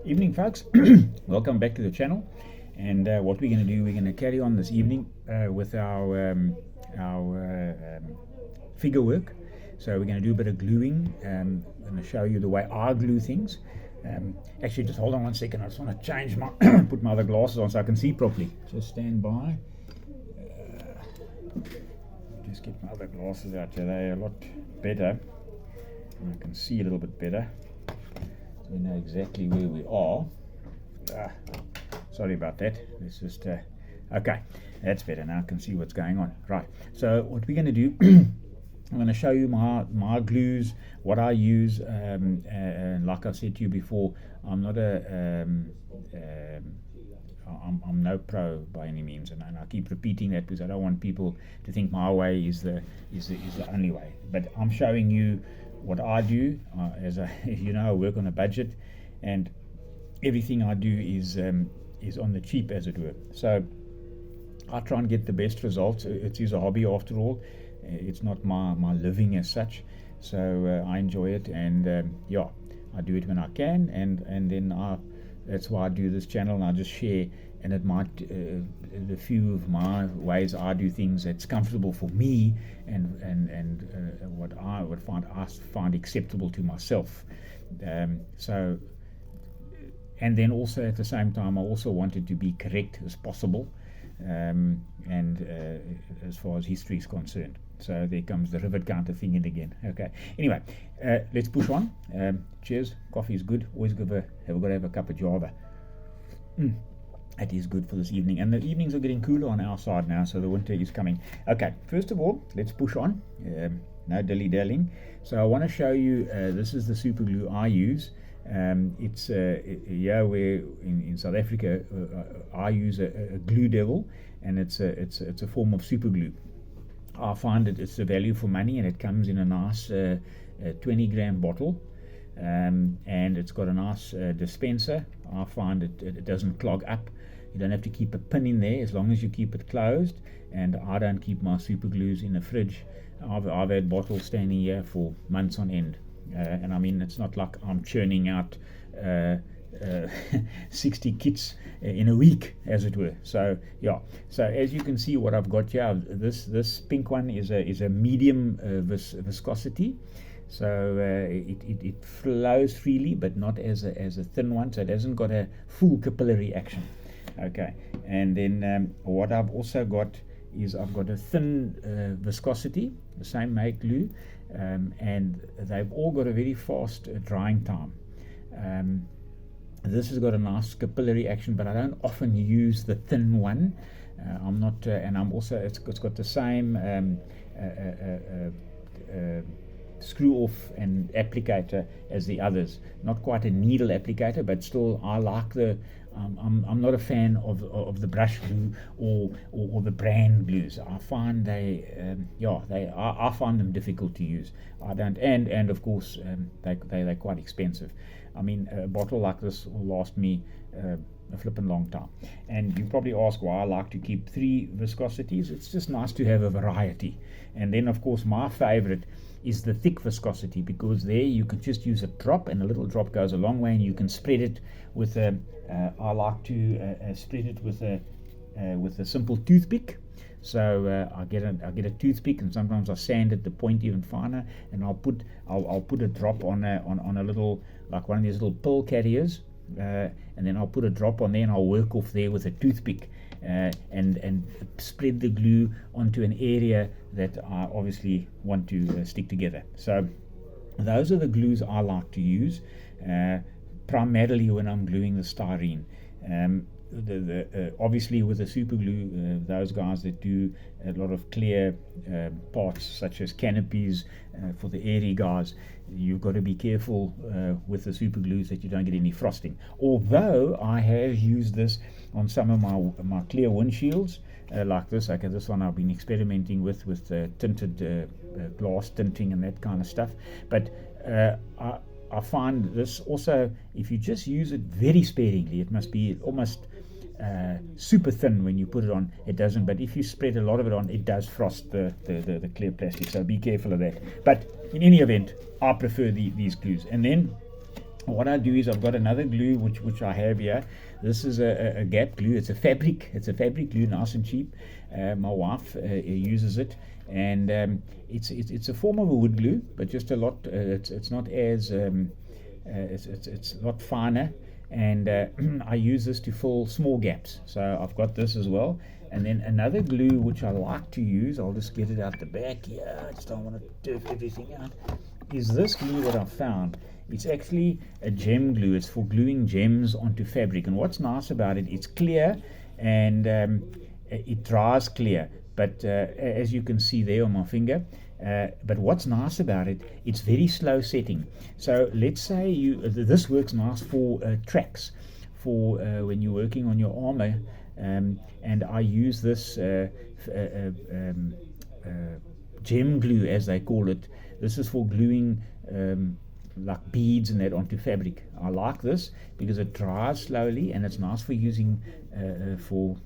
Evening, folks. Welcome back to the channel. And what we're going to do, we're going to carry on this evening with our figure work. So we're going to do a bit of gluing. I'm going to show you the way I glue things. Actually, just hold on one second. I just want to change my put my other glasses on so I can see properly. Just stand by. Just get my other glasses out here. They're a lot better. And I can see a little bit better. We know exactly where we are. Sorry about that. Let's just okay, that's better. Now I can see what's going on. Right, so what we're going to do, I'm going to show you my glues, what I use. And like I said to you before, I'm not I'm no pro by any means, and I keep repeating that because I don't want people to think my way is the only way. But I'm showing you what I do. I work on a budget, and everything I do is on the cheap, as it were. So I try and get the best results. It is a hobby after all. It's not my living as such. So I enjoy it, and I do it when I can, and then that's why I do this channel, and I just share. And it might the few of my ways I do things that's comfortable for me, and what I would find acceptable to myself. So, and then also at the same time, I also wanted to be correct as possible, and as far as history is concerned. So there comes the rivet counter thing in again. Okay. Anyway, let's push on. Cheers. Coffee is good. Always got to have a cup of Java. It is good for this evening, and the evenings are getting cooler on our side now, so the winter is coming. Okay, first of all, let's push on. No dilly-dallying. So I want to show you, this is the super glue I use. It's where in South Africa I use a glue devil, and it's a form of super glue. I find it's the value for money, and it comes in a nice 20-gram bottle. And it's got a nice dispenser. I find it doesn't clog up. You don't have to keep a pin in there as long as you keep it closed. And I don't keep my super glues in the fridge. I've had bottles standing here for months on end. And I mean, it's not like I'm churning out 60 kits in a week, as it were. So yeah. So as you can see, what I've got here, this pink one is a medium viscosity. So it flows freely, but not as a thin one, so it hasn't got a full capillary action. Okay, and then what I've also got is I've got a thin viscosity, the same make glue, and they've all got a very fast drying time. This has got a nice capillary action, but I don't often use the thin one. I'm not, and I'm also it's got the same screw off and applicator as the others. Not quite a needle applicator, but still I like the I'm not a fan of the brush glue or the brand glues. I find I find them difficult to use. I don't, and of course they're quite expensive. I mean, a bottle like this will last me a flippin' long time. And you probably ask why I like to keep 3 viscosities. It's just nice to have a variety. And then of course my favorite is the thick viscosity, because there you can just use a drop, and a little drop goes a long way, and you can spread it with I like to spread it with a simple toothpick. So I get a toothpick, and sometimes I sand it the point even finer, and I'll put a drop on a little, like one of these little pill carriers, and then I'll put a drop on there, and I'll work off there with a toothpick, and spread the glue onto an area that I obviously want to stick together. So those are the glues I like to use, primarily when I'm gluing the styrene. Obviously with the super glue, those guys that do a lot of clear parts such as canopies for the airy guys, you've got to be careful with the super glues that you don't get any frosting. Although I have used this on some of my clear windshields, like this. Okay, this one I've been experimenting with tinted glass tinting and that kind of stuff. But I find this also, if you just use it very sparingly, it must be almost super thin when you put it on. It doesn't, but if you spread a lot of it on, it does frost the clear plastic, so be careful of that. But in any event, I prefer these glues. And then what I do is I've got another glue which I have here. This is a gap glue. It's a fabric glue, nice and cheap. My wife uses it, and it's a form of a wood glue, but just a lot. It's not as it's a lot finer, and I use this to fill small gaps. So I've got this as well. And then another glue which I like to use, I'll just get it out the back here. I just don't want to diff everything out. Is this glue that I found. It's actually a gem glue. It's for gluing gems onto fabric. And what's nice about it, it's clear, and it dries clear. But as you can see there on my finger, but what's nice about it, it's very slow setting. So let's say this works nice for tracks, for when you're working on your armor. And I use this gem glue, as they call it. This is for gluing like beads and that onto fabric. I like this because it dries slowly, and it's nice for using for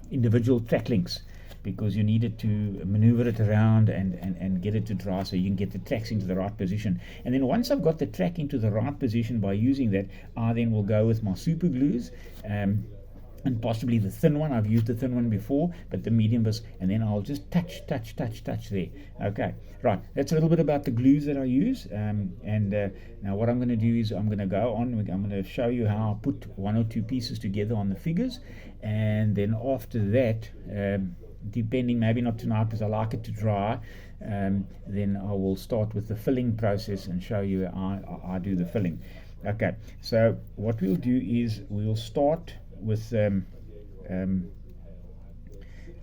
individual track links, because you need it to maneuver it around and get it to dry so you can get the tracks into the right position. And then once I've got the track into the right position by using that, I then will go with my super glues, and possibly the thin one. I've used the thin one before, but the medium was, and then I'll just touch there. Okay, right, that's a little bit about the glues that I use. Now what I'm going to do is I'm going to go on, I'm going to show you how I put one or two pieces together on the figures, and then after that, depending, maybe not tonight because I like it to dry, then I will start with the filling process and show you how I do the filling. Okay, so what we'll do is we'll start with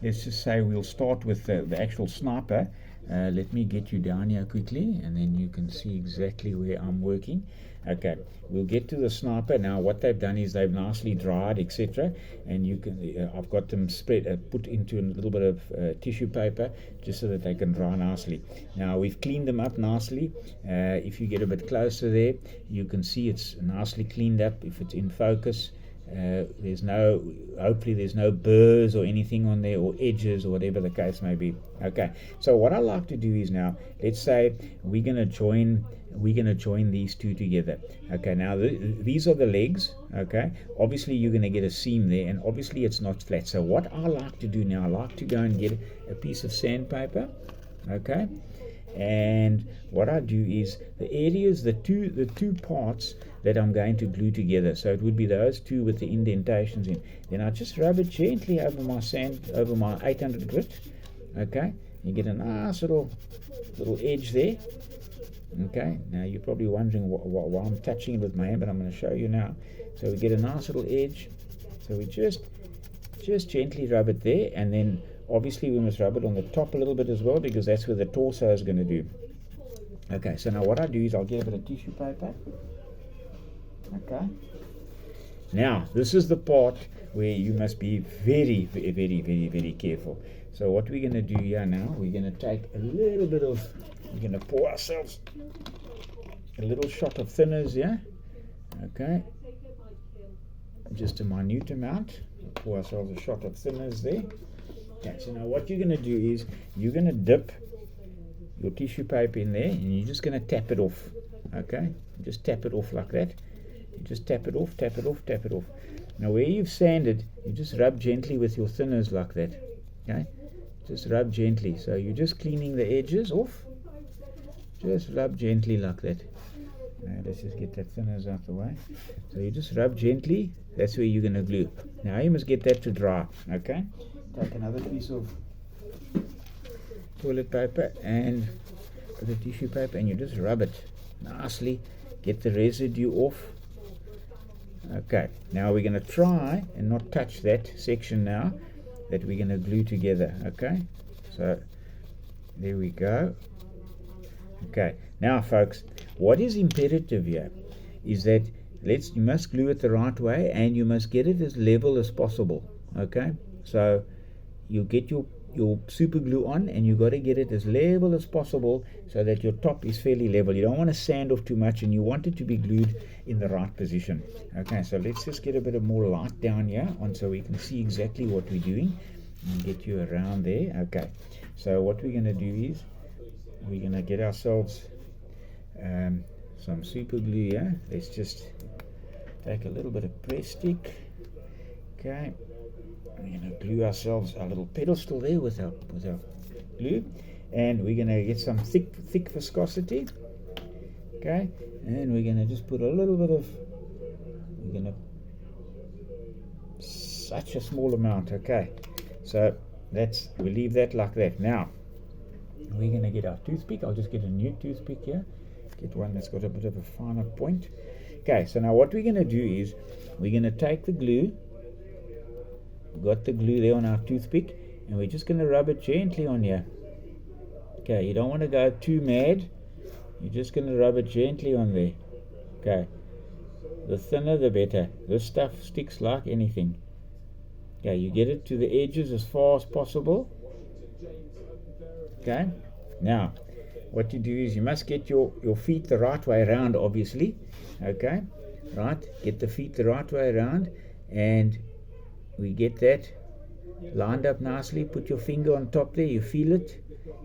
let's just say we'll start with the actual sniper. Let me get you down here quickly, and then you can see exactly where I'm working. Okay, we'll get to the sniper. Now what they've done is they've nicely dried, etc., and you can I've got them spread put into a little bit of tissue paper just so that they can dry nicely. Now we've cleaned them up nicely. If you get a bit closer there, you can see it's nicely cleaned up. If it's in focus, hopefully there's no burrs or anything on there, or edges, or whatever the case may be. Okay, so what I like to do is, now let's say we're going to join these two together. Okay, now these are the legs. Okay, obviously you're going to get a seam there, and obviously it's not flat. So what I like to do now, I like to go and get a piece of sandpaper. Okay, and what I do is the areas, the two parts that I'm going to glue together, so it would be those two with the indentations in, then I just rub it gently over my 800 grit. Okay, you get a nice little edge there. Okay, now you're probably wondering why I'm touching it with my hand, but I'm going to show you now. So we get a nice little edge, so we just gently rub it there, and then obviously we must rub it on the top a little bit as well, because that's where the torso is going to do. Okay, so now what I do is I'll get a bit of tissue paper. Okay, now this is the part where you must be very, very, very, very, very careful. So what we're going to do here now, we're going to take a little bit of, we're going to pour ourselves a little shot of thinners here. Okay, just a minute amount. Pour ourselves a shot of thinners there. Okay, so now what you're going to do is you're going to dip your tissue paper in there, and you're just going to tap it off. Okay, just tap it off like that. You just tap it off, tap it off, tap it off. Now where you've sanded, you just rub gently with your thinners like that. Okay, just rub gently. So you're just cleaning the edges off. Just rub gently like that. Now let's just get that thinners out the way. So you just rub gently. That's where you're going to glue. Now you must get that to dry. Okay, take another piece of toilet paper and the tissue paper, and you just rub it nicely. Get the residue off. Okay, now we're going to try and not touch that section now that we're going to glue together. Okay, so there we go. Okay, now folks, what is imperative here is that you must glue it the right way, and you must get it as level as possible. Okay, so you get your super glue on, and you got to get it as level as possible so that your top is fairly level. You don't want to sand off too much, and you want it to be glued in the right position. Okay, so let's just get a bit of more light down here on so we can see exactly what we're doing and get you around there. Okay, so what we're going to do is we're going to get ourselves some super glue here. Let's just take a little bit of press stick. Okay, we're going to glue ourselves our little pedestal there with our glue, and we're going to get some thick viscosity. Okay, and we're going to just put a little bit of, we're going to, such a small amount. Okay, so we leave that like that. Now we're going to get our toothpick. I'll just get a new toothpick here, get one that's got a bit of a finer point. Okay, so now what we're going to do is we're going to take the glue. We've got the glue there on our toothpick, and we're just going to rub it gently on here. Okay, you don't want to go too mad. You're just going to rub it gently on there. Okay, the thinner the better. This stuff sticks like anything. Okay, you get it to the edges as far as possible. Okay, now what you do is you must get your feet the right way around, obviously. Okay, right, get the feet the right way around, and we get that lined up nicely. Put your finger on top there, you feel it,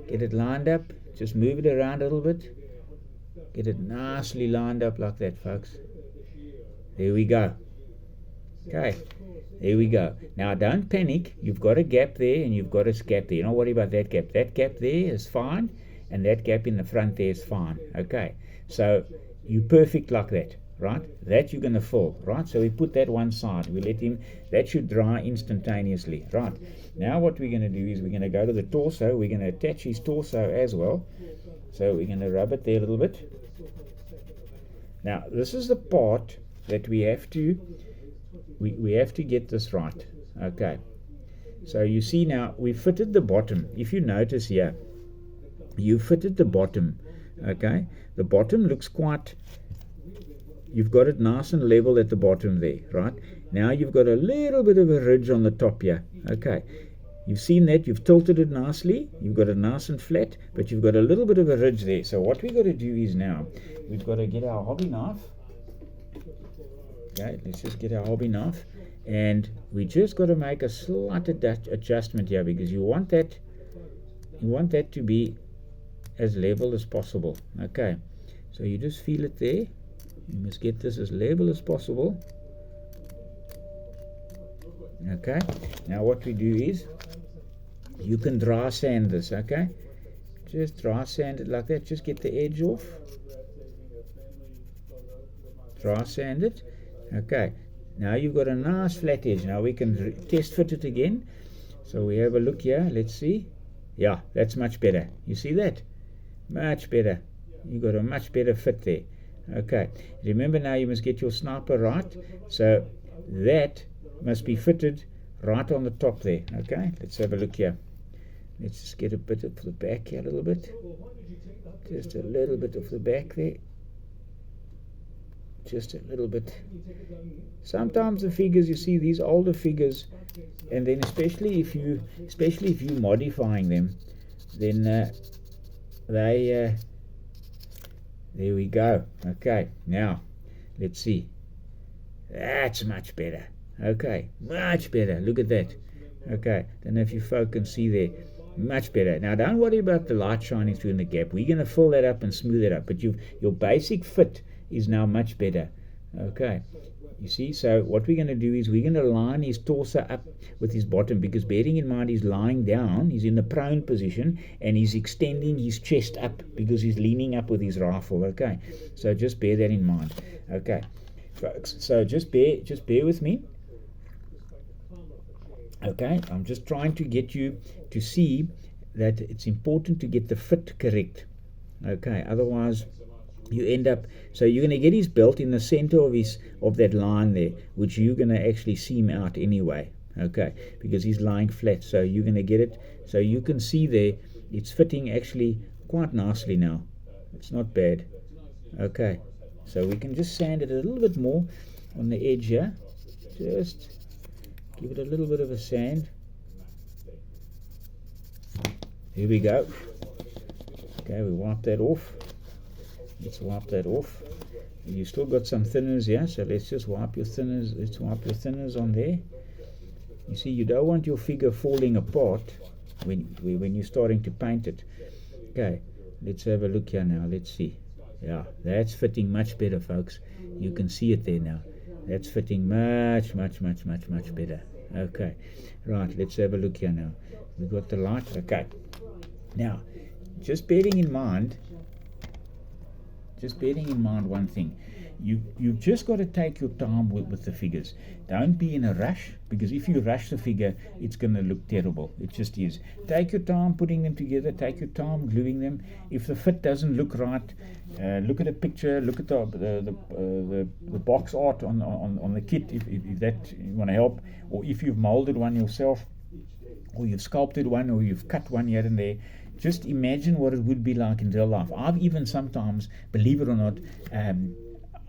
get it lined up, just move it around a little bit, get it nicely lined up like that, folks. There we go. Okay, there we go. Now don't panic, you've got a gap there and you've got a gap there. Don't worry about that gap. That gap there is fine, and that gap in the front there is fine. Okay, so you're perfect like that, right? That you're going to fill, right? So we put that one side, we let him, that should dry instantaneously, right? Now what we're going to do is we're going to go to the torso. We're going to attach his torso as well, so we're going to rub it there a little bit. Now this is the part that we have to get this right. Okay, so you see now we fitted the bottom. If you notice here, you fitted the bottom. Okay, the bottom looks quite, you've got it nice and level at the bottom there, right? Now you've got a little bit of a ridge on the top here. Okay, you've seen that, you've tilted it nicely, you've got it nice and flat, but you've got a little bit of a ridge there. So what we've got to do is now we've got to get our hobby knife. Okay, let's just get our hobby knife, and we just got to make a slight adjustment here, because you want that to be as level as possible. Okay, so you just feel it there. You must get this as level as possible. Okay, now what we do is you can dry sand this. Okay, just dry sand it like that. Just get the edge off, dry sand it. Okay, now you've got a nice flat edge. Now we can test fit it again. So we have a look here. Let's see. Yeah, that's much better. You see that? Much better. You got a much better fit there. Okay, remember now you must get your sniper right. So that must be fitted right on the top there. Okay, let's have a look here. Let's just get a bit of the back here a little bit. Just a little bit of the back there. Just a little bit. Sometimes the figures, you see these older figures, and then especially if you're modifying them, then there we go. Okay, now let's see. That's much better. Okay, much better. Look at that. Okay, don't know if you folk can see there. Much better. Now don't worry about the light shining through in the gap. We're going to fill that up and smooth it up, but your basic fit is now much better. Okay, you see, so what we're going to do is we're going to line his torso up with his bottom, because bearing in mind he's lying down, he's in the prone position, and he's extending his chest up because he's leaning up with his rifle. Okay, so just bear that in mind. Okay, folks, so just bear with me. Okay, I'm just trying to get you to see that it's important to get the fit correct. Okay, otherwise you end up, so you're going to get his belt in the center of that line there, which you're going to actually seam out anyway. Okay, because he's lying flat, so you're going to get it, so you can see there it's fitting actually quite nicely now. It's not bad. Okay, so we can just sand it a little bit more on the edge here. Just give it a little bit of a sand. Here we go. Okay, we wipe that off. Let's wipe that off. You still got some thinners here, so let's just wipe your thinners. Let's wipe your thinners on there. You see, you don't want your figure falling apart when you're starting to paint it. Okay, let's have a look here now. Let's see. Yeah, that's fitting much better, folks. You can see it there now. That's fitting much better. Okay, right, let's have a look here now. We've got the light. Okay, now just bearing in mind one thing. You've just got to take your time with the figures. Don't be in a rush, because if you rush the figure, it's going to look terrible. It just is. Take your time putting them together. Take your time gluing them. If the fit doesn't look right, look at a picture. Look at the box art on the kit if that you want to help, or if you've molded one yourself, or you've sculpted one, or you've cut one here and there. Just imagine what it would be like in real life. I've even sometimes, believe it or not,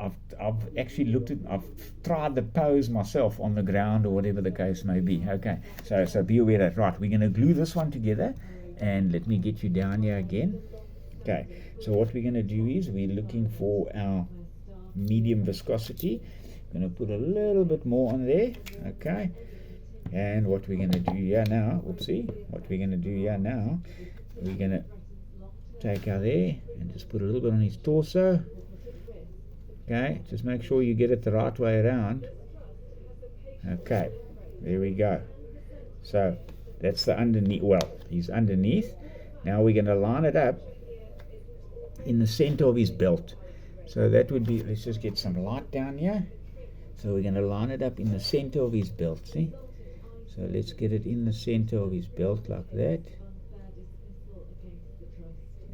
I've actually I've tried the pose myself on the ground or whatever the case may be. Okay, so be aware of that. Right, we're going to glue this one together, and let me get you down here again. Okay, so what we're going to do is we're looking for our medium viscosity. Going to put a little bit more on there. Okay, and what we're going to do here now, we're going to take our there and just put a little bit on his torso. Okay, just make sure you get it the right way around. Okay, there we go. So that's the underneath. Well, he's underneath. Now we're going to line it up in the center of his belt. So that would be, let's just get some light down here. So we're going to line it up in the center of his belt, see? So let's get it in the center of his belt like that.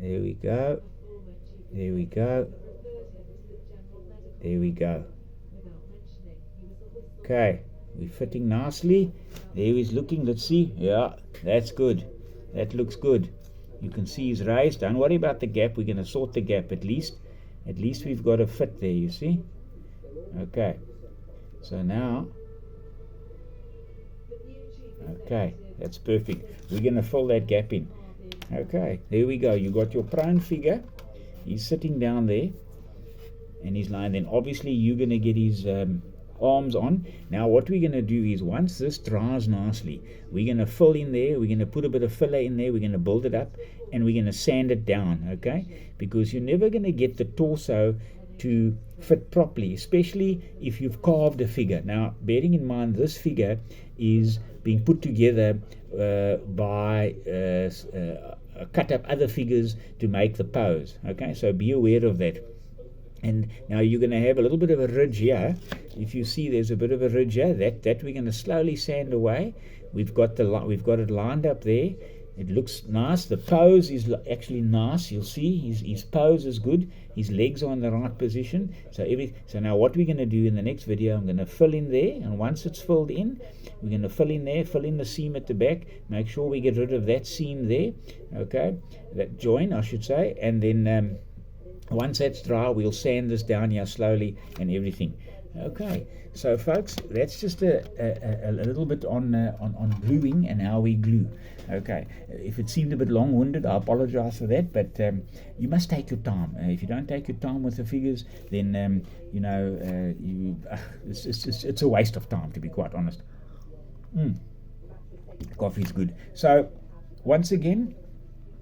There we go. There we go. There we go. Okay, we're fitting nicely. There he's looking. Let's see. Yeah, that's good. That looks good. You can see he's raised. Don't worry about the gap. We're going to sort the gap at least. At least we've got a fit there, you see. Okay. So now, okay, that's perfect. We're going to fill that gap in. Okay, there we go. You got your prone figure. He's sitting down there, and he's lying. Then obviously you're going to get his arms on. Now what we're going to do is, once this dries nicely, we're going to fill in there. We're going to put a bit of filler in there. We're going to build it up, and we're going to sand it down. Okay, because you're never going to get the torso to fit properly, especially if you've carved a figure. Now, bearing in mind this figure is being put together by cut up other figures to make the pose. Okay, so be aware of that. And now you're going to have a little bit of a ridge here. If you see, there's a bit of a ridge here. That we're going to slowly sand away. We've got it lined up there. It looks nice. The pose is actually nice. You'll see his pose is good. His legs are in the right position. So now what we're going to do in the next video, I'm going to fill in there. And once it's filled in, we're going to fill in there, fill in the seam at the back. Make sure we get rid of that seam there. Okay, that join, I should say. And then once that's dry, we'll sand this down here slowly and everything. Okay, so folks, that's just a little bit on gluing and how we glue. Okay, if it seemed a bit long-winded, I apologize for that, but you must take your time. If you don't take your time with the figures, then it's a waste of time, to be quite honest. Coffee's good. So once again,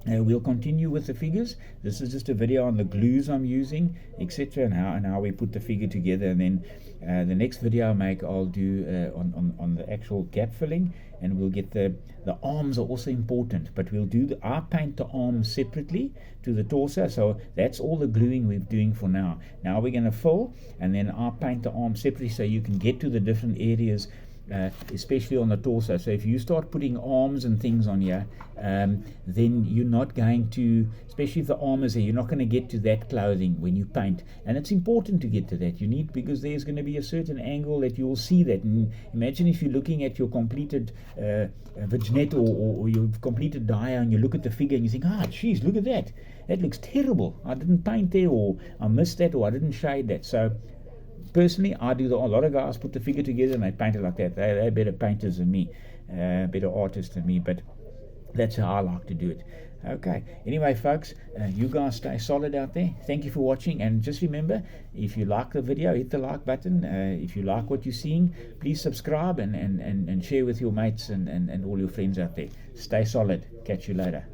we'll continue with the figures. This is just a video on the glues I'm using, etc., and how we put the figure together. And then the next video I make, I'll do on the actual gap filling, and we'll get the arms are also important, but we'll do I paint the arms separately to the torso. So that's all the gluing we're doing for now. Now we're going to fill, and then I paint the arms separately so you can get to the different areas. Especially on the torso. So if you start putting arms and things on here, then you're not going to, especially if the arm is there, you're not going to get to that clothing when you paint. And it's important to get to that. You need, because there's going to be a certain angle that you'll see that. And imagine if you're looking at your completed vignette or your completed die, and you look at the figure and you think, geez, look at that. That looks terrible. I didn't paint there, or I missed that, or I didn't shade that. So personally, I do a lot of guys put the figure together and they paint it like that. They're better painters than me, better artists than me, but that's how I like to do it. Okay, anyway folks, you guys stay solid out there. Thank you for watching, and just remember, if you like the video, hit the like button. If you like what you're seeing, please subscribe and share with your mates and all your friends out there. Stay solid. Catch you later.